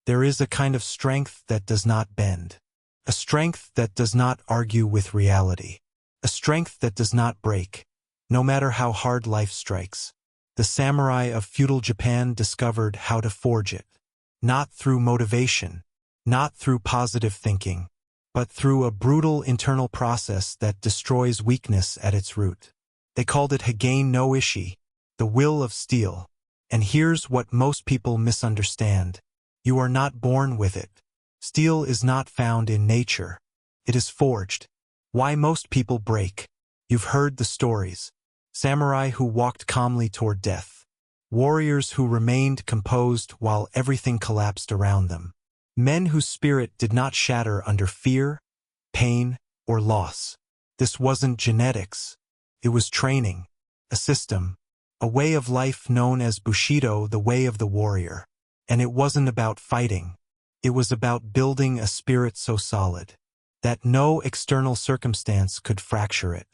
There is a kind of strength that does not bend. A strength that does not argue with reality. A strength that does not break, no matter how hard life strikes. The samurai of feudal Japan discovered how to forge it. Not through motivation, not through positive thinking, but through a brutal internal process that destroys weakness at its root. They called it Hagane no Ishi, the will of steel. And here's what most people misunderstand. You are not born with it. Steel is not found in nature. It is forged. Why most people break? You've heard the stories. Samurai who walked calmly toward death. Warriors who remained composed while everything collapsed around them. Men whose spirit did not shatter under fear, pain, or loss. This wasn't genetics. It was training, a system, a way of life known as Bushido, the way of the warrior. And it wasn't about fighting. It was about building a spirit so solid that no external circumstance could fracture it.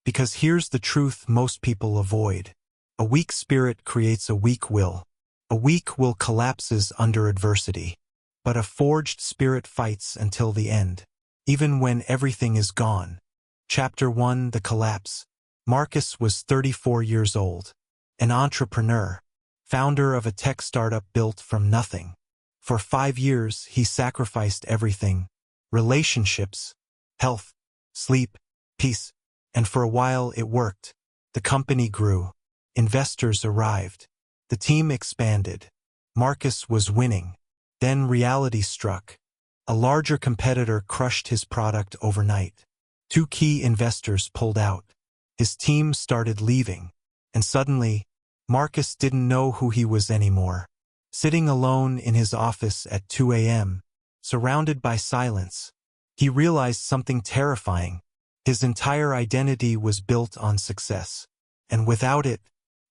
Because here's the truth most people avoid. A weak spirit creates a weak will. A weak will collapses under adversity. But a forged spirit fights until the end, even when everything is gone. Chapter 1: The Collapse. Marcus was 34 years old, an entrepreneur, founder of a tech startup built from nothing. For 5 years, he sacrificed everything: relationships, health, sleep, peace. And for a while it worked. The company grew. Investors arrived. The team expanded. Marcus was winning. Then reality struck. A larger competitor crushed his product overnight. 2 key investors pulled out. His team started leaving. And suddenly, Marcus didn't know who he was anymore. Sitting alone in his office at 2 a.m., surrounded by silence, he realized something terrifying. His entire identity was built on success. And without it,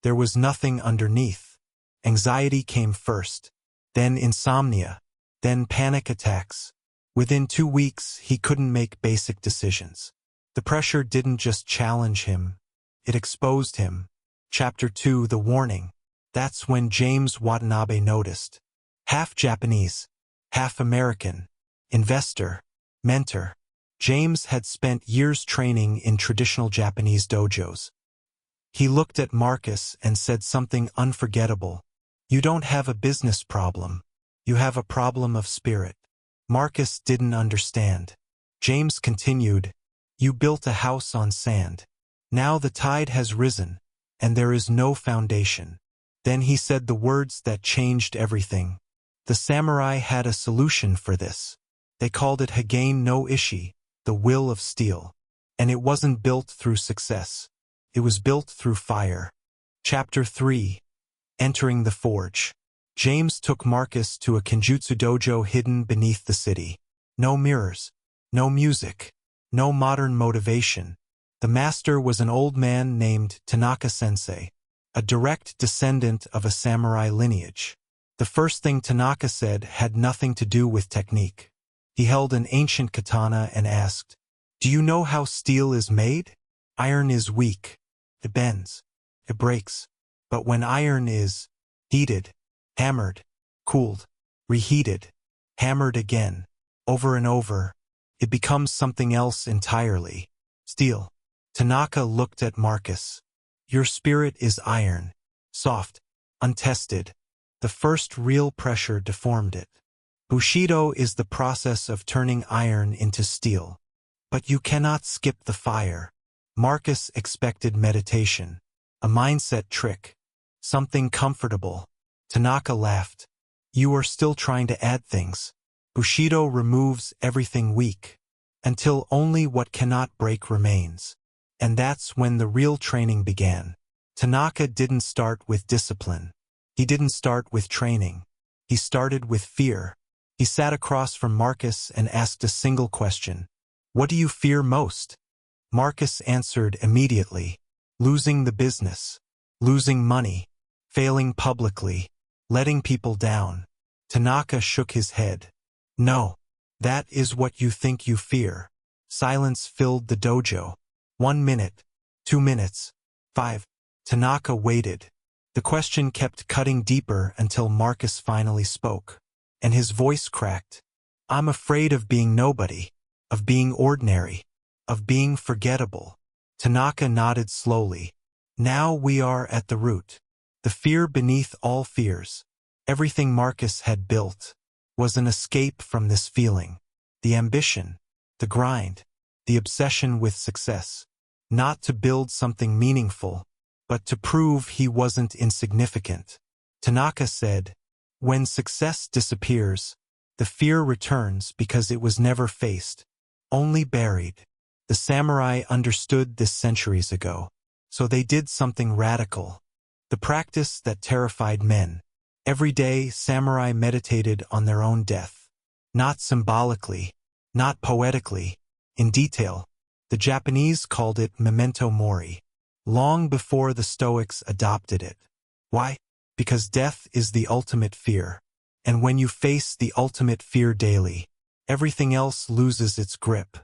there was nothing underneath. Anxiety came first, then insomnia, then panic attacks. Within 2 weeks, he couldn't make basic decisions. The pressure didn't just challenge him, it exposed him. Chapter 2: The Warning. That's when James Watanabe noticed. Half Japanese, half American, investor, mentor. James had spent years training in traditional Japanese dojos. He looked at Marcus and said something unforgettable. You don't have a business problem. You have a problem of spirit. Marcus didn't understand. James continued, you built a house on sand. Now the tide has risen, and there is no foundation. Then he said the words that changed everything. The samurai had a solution for this. They called it Hagane no Ishi, the will of steel. And it wasn't built through success. It was built through fire. Chapter 3: Entering the Forge. James took Marcus to a Kenjutsu dojo hidden beneath the city. No mirrors, no music, no modern motivation. The master was an old man named Tanaka-sensei, a direct descendant of a samurai lineage. The first thing Tanaka said had nothing to do with technique. He held an ancient katana and asked, do you know how steel is made? Iron is weak. It bends. It breaks. But when iron is heated, hammered, cooled, reheated, hammered again, over and over, it becomes something else entirely. Steel. Tanaka looked at Marcus. Your spirit is iron, soft, untested. The first real pressure deformed it. Bushido is the process of turning iron into steel. But you cannot skip the fire. Marcus expected meditation, a mindset trick, something comfortable. Tanaka laughed. You are still trying to add things. Bushido removes everything weak, until only what cannot break remains. And that's when the real training began. Tanaka didn't start with discipline. He didn't start with training. He started with fear. He sat across from Marcus and asked a single question. What do you fear most? Marcus answered immediately. Losing the business. Losing money. Failing publicly. Letting people down. Tanaka shook his head. No. That is what you think you fear. Silence filled the dojo. 1 minute. 2 minutes. 5. Tanaka waited. The question kept cutting deeper until Marcus finally spoke. and his voice cracked. I'm afraid of being nobody, of being ordinary, of being forgettable. Tanaka nodded slowly. Now we are at the root. The fear beneath all fears. Everything Marcus had built was an escape from this feeling. The ambition, the grind, the obsession with success. Not to build something meaningful, but to prove he wasn't insignificant. Tanaka said, when success disappears, the fear returns because it was never faced, only buried. The samurai understood this centuries ago, so they did something radical. The practice that terrified men. Every day, samurai meditated on their own death. Not symbolically, not poetically, in detail. The Japanese called it memento mori, long before the Stoics adopted it. Why? Because death is the ultimate fear. And when you face the ultimate fear daily, everything else loses its grip.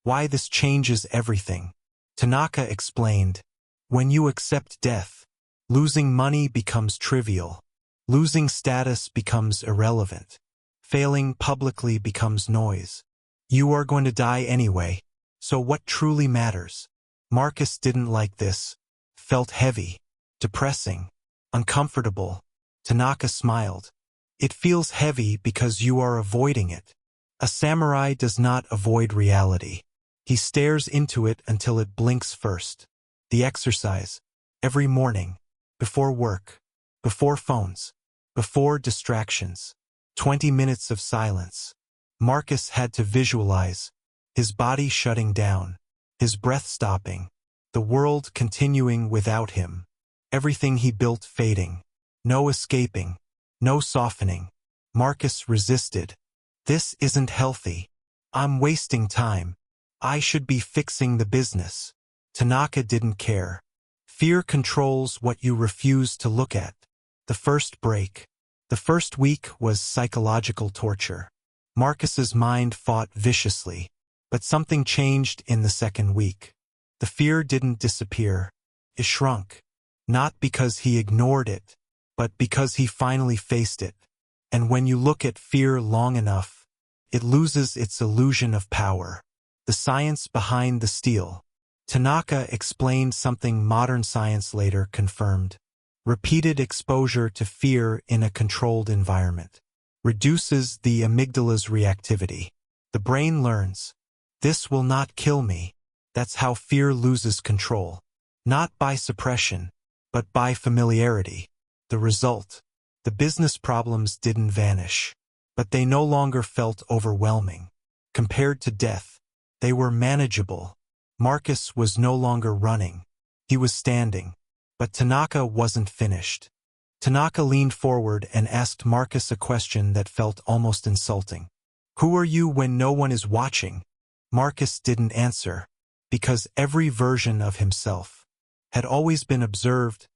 Why this changes everything. Tanaka explained, when you accept death, losing money becomes trivial. Losing status becomes irrelevant. Failing publicly becomes noise. You are going to die anyway, so what truly matters? Marcus didn't like this. Felt heavy, depressing, uncomfortable. Tanaka smiled. It feels heavy because you are avoiding it. A samurai does not avoid reality. He stares into it until it blinks first. The exercise, every morning, before work, before phones, before distractions. 20 minutes of silence. Marcus had to visualize, his body shutting down, his breath stopping, the world continuing without him, everything he built fading. No escaping, no softening. Marcus resisted. This isn't healthy. I'm wasting time. I should be fixing the business. Tanaka didn't care. Fear controls what you refuse to look at. The first break. The first week was psychological torture. Marcus's mind fought viciously, but something changed in the second week. The fear didn't disappear. It shrunk. Not because he ignored it, but because he finally faced it. And when you look at fear long enough, it loses its illusion of power. The science behind the steel. Tanaka explained something modern science later confirmed. Repeated exposure to fear in a controlled environment reduces the amygdala's reactivity. The brain learns, this will not kill me. That's how fear loses control. Not by suppression, but by familiarity. The result, the business problems didn't vanish, but they no longer felt overwhelming. Compared to death, they were manageable. Marcus was no longer running. He was standing. But Tanaka wasn't finished. Tanaka leaned forward and asked Marcus a question that felt almost insulting. Who are you when no one is watching? Marcus didn't answer, because every version of himself had always been observed,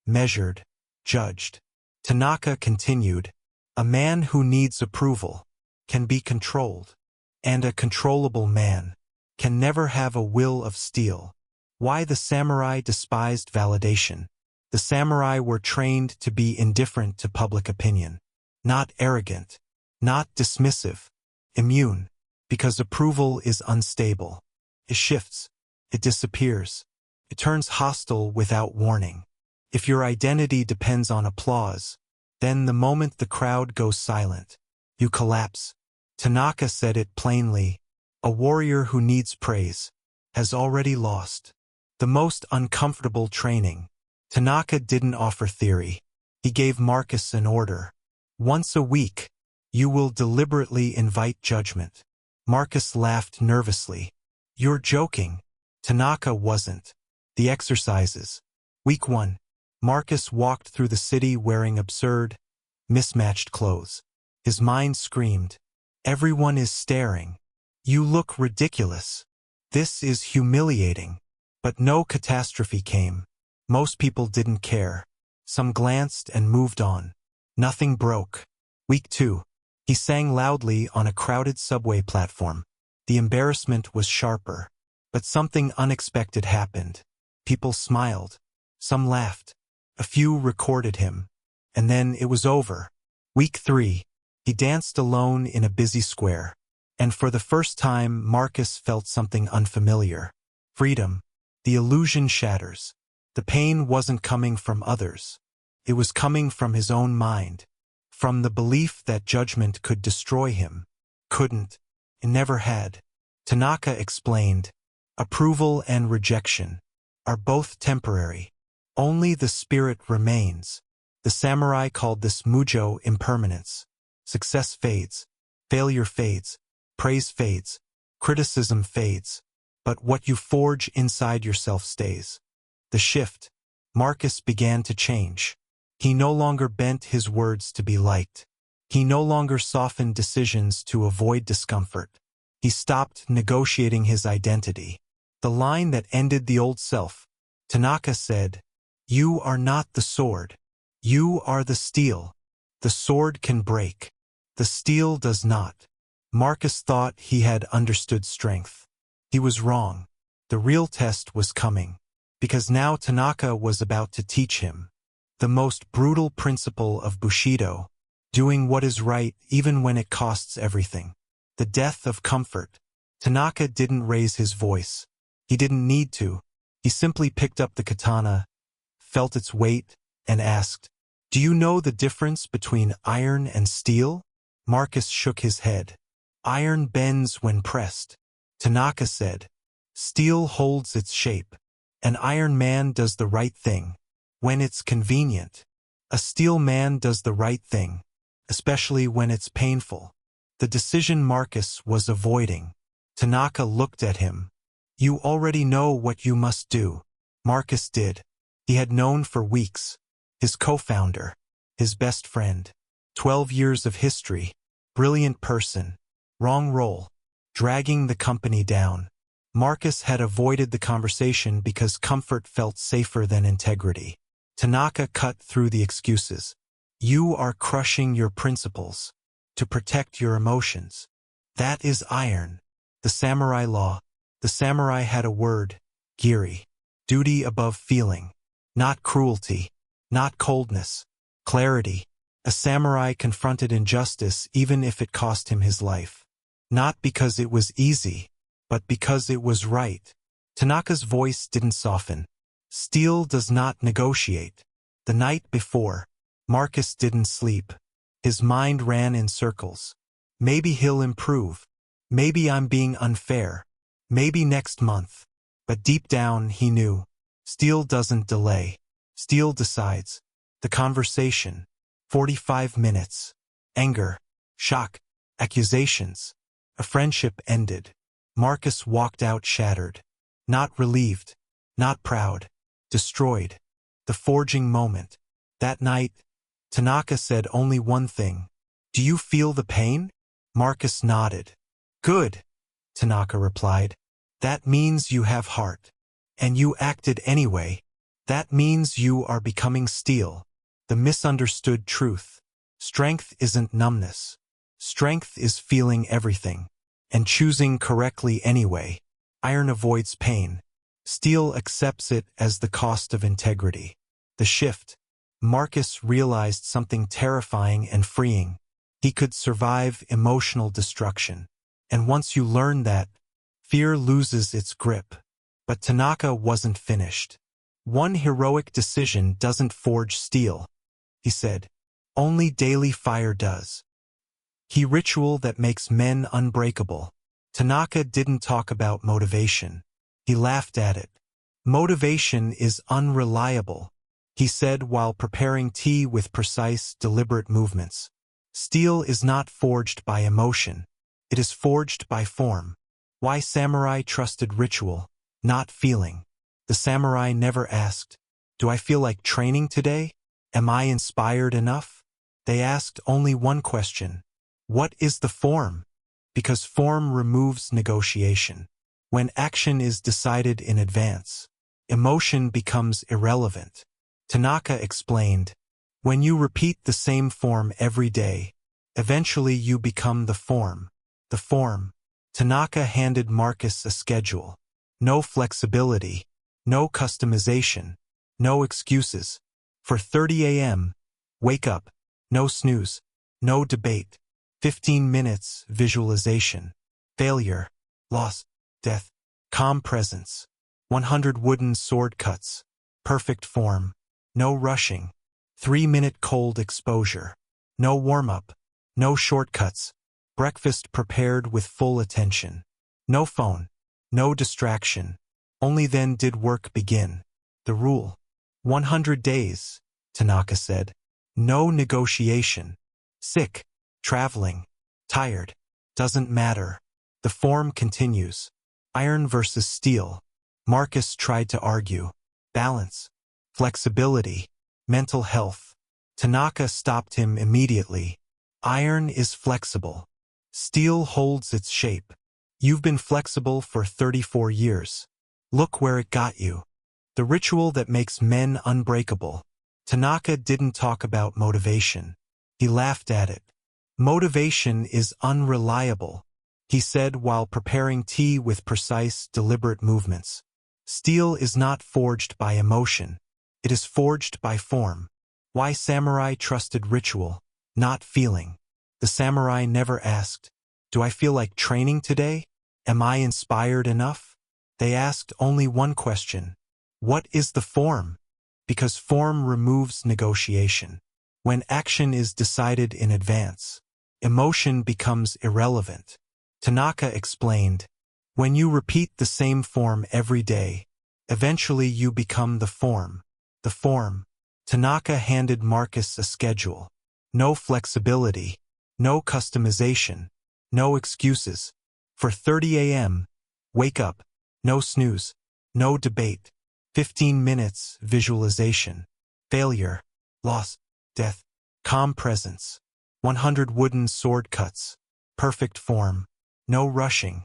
measured, judged. Tanaka continued, a man who needs approval can be controlled, and a controllable man can never have a will of steel. Why the samurai despised validation. The samurai were trained to be indifferent to public opinion. Not arrogant. Not dismissive. Immune. Because approval is unstable. It shifts. It disappears. It turns hostile without warning. If your identity depends on applause, then the moment the crowd goes silent, you collapse. Tanaka said it plainly. A warrior who needs praise has already lost. The most uncomfortable training. Tanaka didn't offer theory. He gave Marcus an order. Once a week, you will deliberately invite judgment. Marcus laughed nervously. You're joking. Tanaka wasn't. The exercises. Week 1. Marcus walked through the city wearing absurd, mismatched clothes. His mind screamed. Everyone is staring. You look ridiculous. This is humiliating. But no catastrophe came. Most people didn't care. Some glanced and moved on. Nothing broke. Week 2. He sang loudly on a crowded subway platform. The embarrassment was sharper. But something unexpected happened. People smiled. Some laughed. A few recorded him. And then it was over. Week 3. He danced alone in a busy square. And for the first time, Marcus felt something unfamiliar. Freedom. The illusion shatters. The pain wasn't coming from others. It was coming from his own mind. From the belief that judgment could destroy him. Couldn't. It never had. Tanaka explained, approval and rejection are both temporary. Only the spirit remains. The samurai called this mujo impermanence. Success fades. Failure fades. Praise fades. Criticism fades. But what you forge inside yourself stays. The shift. Marcus began to change. He no longer bent his words to be liked. He no longer softened decisions to avoid discomfort. He stopped negotiating his identity. The line that ended the old self. Tanaka said, "You are not the sword. You are the steel. The sword can break. The steel does not." Marcus thought he had understood strength. He was wrong. The real test was coming. Because now Tanaka was about to teach him the most brutal principle of Bushido, doing what is right even when it costs everything. The death of comfort. Tanaka didn't raise his voice. He didn't need to. He simply picked up the katana, felt its weight, and asked, "Do you know the difference between iron and steel?" Marcus shook his head. "Iron bends when pressed." Tanaka said, "Steel holds its shape. An iron man does the right thing when it's convenient. A steel man does the right thing, especially when it's painful." The decision Marcus was avoiding. Tanaka looked at him. "You already know what you must do." Marcus did. He had known for weeks. His co-founder, his best friend, 12 years of history, brilliant person, wrong role, dragging the company down. Marcus had avoided the conversation because comfort felt safer than integrity. Tanaka cut through the excuses. "You are crushing your principles to protect your emotions. That is iron. The samurai law." The samurai had a word, giri. Duty above feeling. Not cruelty. Not coldness. Clarity. A samurai confronted injustice even if it cost him his life. Not because it was easy, but because it was right. Tanaka's voice didn't soften. Steel does not negotiate. The night before, Marcus didn't sleep. His mind ran in circles. Maybe he'll improve. Maybe I'm being unfair. Maybe next month. But deep down he knew. Steel doesn't delay. Steel decides. The conversation. 45 minutes. Anger. Shock. Accusations. A friendship ended. Marcus walked out shattered. Not relieved. Not proud. Destroyed. The forging moment. That night, Tanaka said only one thing. "Do you feel the pain?" Marcus nodded. "Good," Tanaka replied. "That means you have heart. And you acted anyway. That means you are becoming steel." The misunderstood truth. Strength isn't numbness. Strength is feeling everything. And choosing correctly anyway. Iron avoids pain. Steel accepts it as the cost of integrity. The shift. Marcus realized something terrifying and freeing. He could survive emotional destruction. And once you learn that, fear loses its grip. But Tanaka wasn't finished. "One heroic decision doesn't forge steel," he said. "Only daily fire does. He ritual that makes men unbreakable." Tanaka didn't talk about motivation. He laughed at it. "Motivation is unreliable," he said while preparing tea with precise, deliberate movements. "Steel is not forged by emotion. It is forged by form." Why samurai trusted ritual, not feeling. The samurai never asked, "Do I feel like training today? Am I inspired enough?" They asked only one question. "What is the form?" Because form removes negotiation. When action is decided in advance, emotion becomes irrelevant. Tanaka explained, "When you repeat the same form every day, eventually you become the form." The form. Tanaka handed Marcus a schedule. No flexibility. No customization. No excuses. For 30 a.m., wake up. No snooze. No debate. 15 minutes, visualization. Failure, loss, death, calm presence. 100 wooden sword cuts. Perfect form. No rushing. 3-minute cold exposure. No warm-up. No shortcuts. Breakfast prepared with full attention. No phone. No distraction. Only then did work begin. The rule. 100 days, Tanaka said. No negotiation. Sick, traveling, tired. Doesn't matter. The form continues. Iron versus steel. Marcus tried to argue. Balance. Flexibility. Mental health. Tanaka stopped him immediately. Iron is flexible. Steel holds its shape. You've been flexible for 34 years. Look where it got you. The ritual that makes men unbreakable. Tanaka didn't talk about motivation. He laughed at it. Motivation is unreliable, he said while preparing tea with precise, deliberate movements. Steel is not forged by emotion. It is forged by form. Why samurai trusted ritual, not feeling. The samurai never asked, "Do I feel like training today? Am I inspired enough?" They asked only one question. What is the form? Because form removes negotiation. When action is decided in advance, emotion becomes irrelevant. Tanaka explained, when you repeat the same form every day, eventually you become the form. The form. Tanaka handed Marcus a schedule. No flexibility. No customization. No excuses. For 30 a.m., wake up. No snooze. No debate. 15 minutes, visualization. Failure. Loss. Death. Calm presence. 100 wooden sword cuts. Perfect form. No rushing.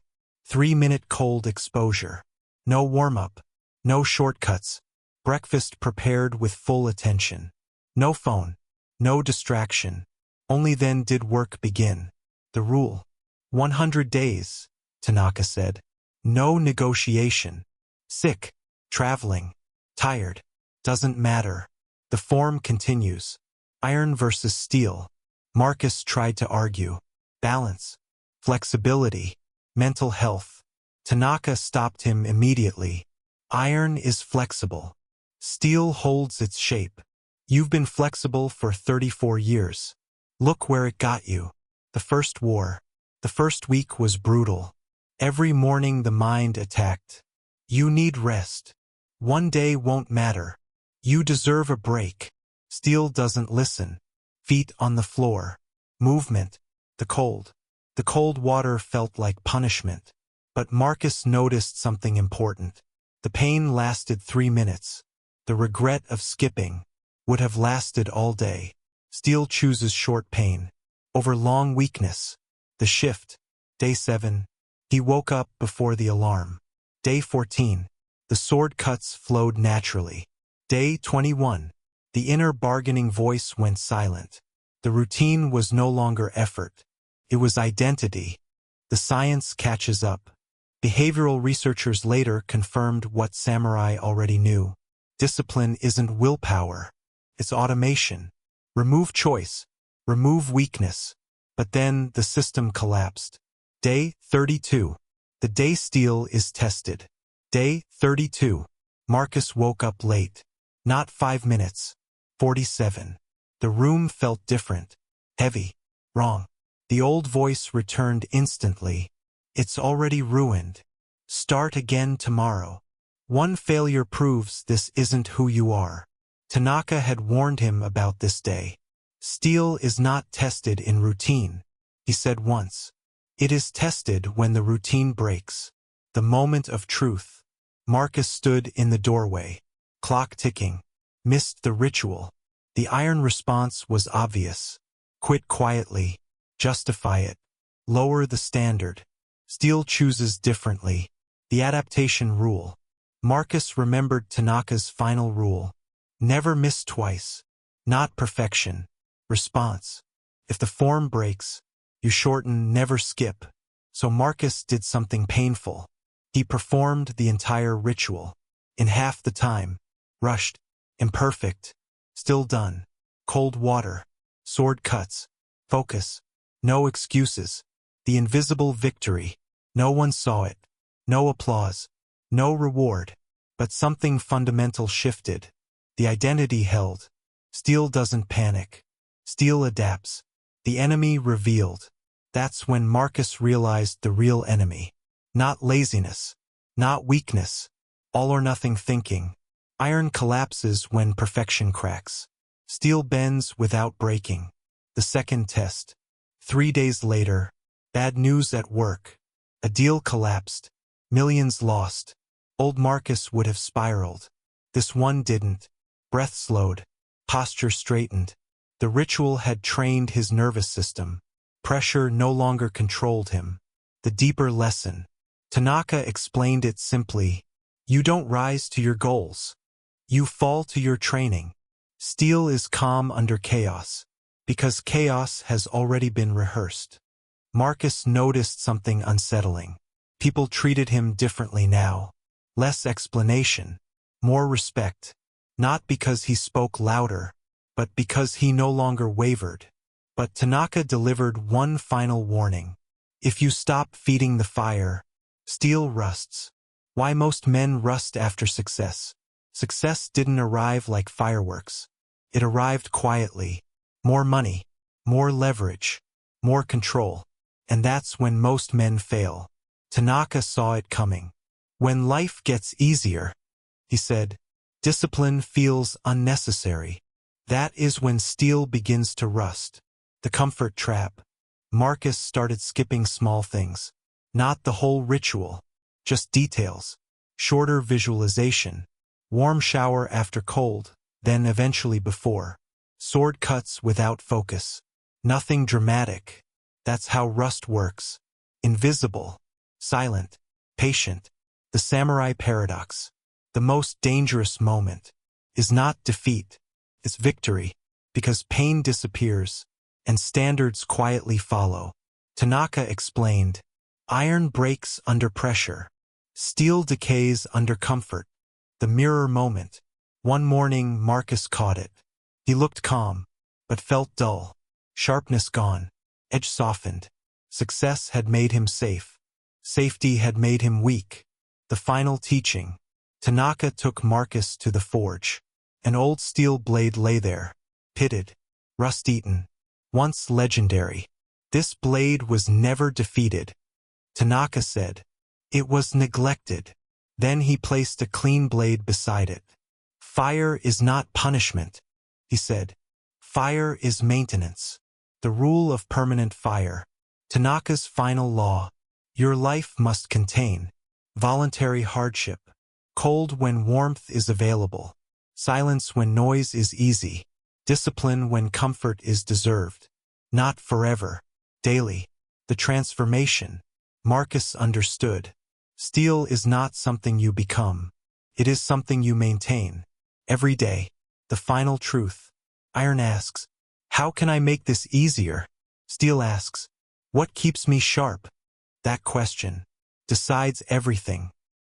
3-minute cold exposure. No warm-up. No shortcuts. Breakfast prepared with full attention. No phone. No distraction. Only then did work begin. The rule. 100 days, Tanaka said. No negotiation. Sick. Traveling. Tired. Doesn't matter. The form continues. Iron versus steel. Marcus tried to argue. Balance. Flexibility. Mental health. Tanaka stopped him immediately. Iron is flexible. Steel holds its shape. You've been flexible for 34 years. Look where it got you. The first war. The first week was brutal. Every morning the mind attacked. You need rest. One day won't matter. You deserve a break. Steel doesn't listen. Feet on the floor. Movement. The cold. The cold water felt like punishment. But Marcus noticed something important. The pain lasted 3 minutes. The regret of skipping would have lasted all day. Steel chooses short pain over long weakness. The shift. Day 7. He woke up before the alarm. Day 14. The sword cuts flowed naturally. Day 21. The inner bargaining voice went silent. The routine was no longer effort. It was identity. The science catches up. Behavioral researchers later confirmed what samurai already knew. Discipline isn't willpower. It's automation. Remove choice. Remove weakness. But then the system collapsed. Day 32. The day steel is tested. Day 32. Marcus woke up late. Not 5 minutes. 47. The room felt different. Heavy. Wrong. The old voice returned instantly. It's already ruined. Start again tomorrow. One failure proves this isn't who you are. Tanaka had warned him about this day. Steel is not tested in routine, he said once. It is tested when the routine breaks. The moment of truth. Marcus stood in the doorway. Clock ticking. Missed the ritual. The iron response was obvious. Quit quietly. Justify it. Lower the standard. Steel chooses differently. The adaptation rule. Marcus remembered Tanaka's final rule. Never miss twice. Not perfection. Response. If the form breaks, you shorten, never skip. So Marcus did something painful. He performed the entire ritual. In half the time. Rushed. Imperfect. Still done. Cold water. Sword cuts. Focus. No excuses. The invisible victory. No one saw it. No applause. No reward. But something fundamental shifted. The identity held. Steel doesn't panic. Steel adapts. The enemy revealed. That's when Marcus realized the real enemy. Not laziness. Not weakness. All or nothing thinking. Iron collapses when perfection cracks. Steel bends without breaking. The second test. 3 days later. Bad news at work. A deal collapsed. Millions lost. Old Marcus would have spiraled. This one didn't. Breath slowed. Posture straightened. The ritual had trained his nervous system. Pressure no longer controlled him. The deeper lesson. Tanaka explained it simply. You don't rise to your goals. You fall to your training. Steel is calm under chaos, because chaos has already been rehearsed. Marcus noticed something unsettling. People treated him differently now. Less explanation. More respect. Not because he spoke louder, but because he no longer wavered. But Tanaka delivered one final warning. If you stop feeding the fire, steel rusts. Why most men rust after success. Success didn't arrive like fireworks. It arrived quietly. More money, more leverage, more control. And that's when most men fail. Tanaka saw it coming. When life gets easier, he said, discipline feels unnecessary. That is when steel begins to rust. The comfort trap. Marcus started skipping small things. Not the whole ritual. Just details. Shorter visualization. Warm shower after cold, then eventually before. Sword cuts without focus. Nothing dramatic. That's how rust works. Invisible. Silent. Patient. The samurai paradox. The most dangerous moment is not defeat. It's victory. Because pain disappears, and standards quietly follow. Tanaka explained, iron breaks under pressure. Steel decays under comfort. The mirror moment. One morning Marcus caught it. He looked calm, but felt dull. Sharpness gone. Edge softened. Success had made him safe. Safety had made him weak. The final teaching. Tanaka took Marcus to the forge. An old steel blade lay there. Pitted. Rust-eaten. Once legendary. This blade was never defeated. Tanaka said. It was neglected. Then he placed a clean blade beside it. Fire is not punishment, he said. Fire is maintenance. The rule of permanent fire. Tanaka's final law. Your life must contain voluntary hardship. Cold when warmth is available. Silence when noise is easy. Discipline when comfort is deserved. Not forever. Daily. The transformation. Marcus understood. Steel is not something you become. It is something you maintain. Every day. The final truth. Iron asks, how can I make this easier? Steel asks, what keeps me sharp? That question decides everything.